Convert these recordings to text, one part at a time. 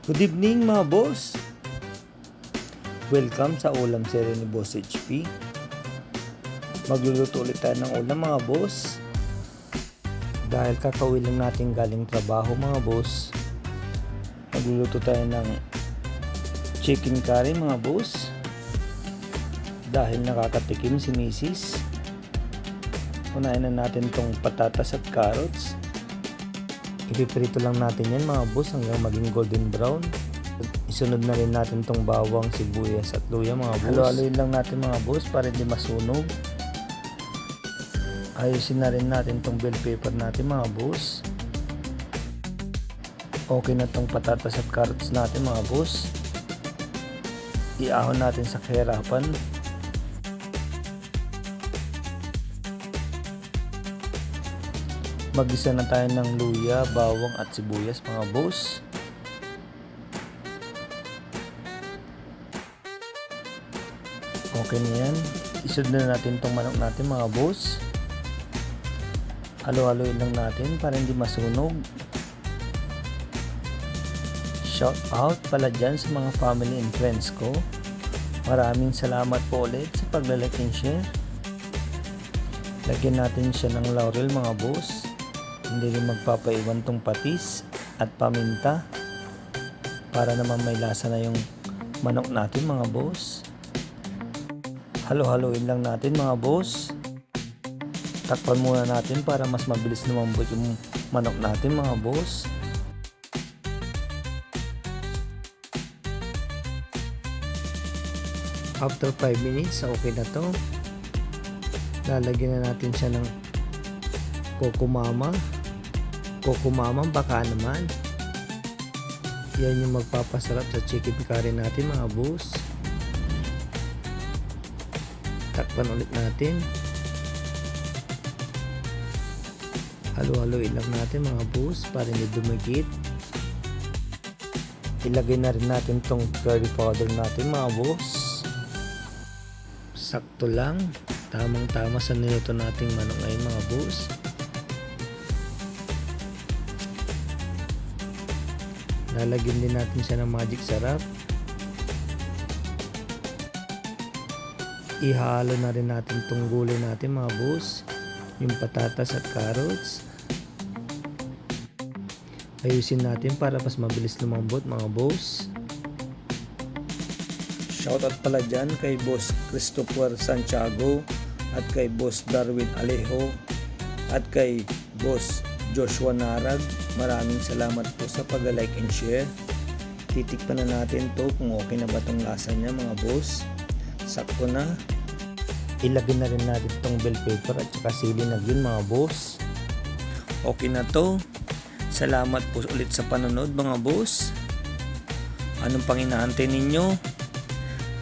Good evening mga boss! Welcome sa ulam serye ni Boss HP. Magluluto ulit tayo ng ulam mga boss. Dahil kakauwi lang natin galing trabaho mga boss, magluluto tayo ng chicken curry mga boss. Dahil nakakatikim si Mrs. Unahin na natin tong patatas at carrots. Ipiprito lang natin yan mga boss hanggang maging golden brown. Isunod na rin natin tong bawang, sibuyas at luya mga boss. Halo-haloyin lang natin mga boss para hindi masunog. Ayusin na rin natin tong bell pepper natin mga boss. Okay na tong patatas at carrots natin mga boss. Iahon natin sa kahirapan. Mag-isa na tayo ng luya, bawang at sibuyas mga boss. Okay na yan. Isunod na natin itong manok natin mga boss. Halo-haloyin lang natin para hindi masunog. Shout out pala dyan sa mga family and friends ko. Maraming salamat po ulit sa paglalike and share. Lagyan natin siya ng laurel mga boss. Hindi rin magpapaiwan tong patis at paminta para naman may lasa na yung manok natin mga boss. Halo-haloin lang natin mga boss. Takpan muna natin para mas mabilis lumambot yung manok natin mga boss. After 5 minutes, okay na to. Lalagyan na natin siya ng kokomama. Kokomama baka naman. Yan yung magpapasarap sa chicken curry natin mga boss. Takpan ulit natin. Halo-haloin lang natin mga boss para hindi dumikit. Ilagay na rin natin tong curry powder natin mga boss. Sakto lang. Tamang-tama sa niluto nating manok ngayon mga boss. Lalagyan din natin siya ng magic sarap. Ihalo na rin natin itong gulay natin mga boss. Yung patatas at carrots. Ayusin natin para mas mabilis lumambot mga boss. Shoutout pala dyan kay Boss Christopher Santiago at kay Boss Darwin Alejo at kay Boss Joshua Narag. Maraming salamat po sa pag-like and share. Titikpan na natin to kung okay na ba tong lasa niya mga boss. Sakto na. Ilagay na rin natin tong bell pepper at saka sili na yun mga boss. Okay na to. Salamat po ulit sa panonood mga boss. Anong pang inaantay ninyo?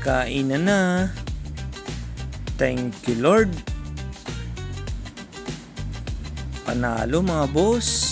Kainan na. Thank you Lord. Panalo mga boss.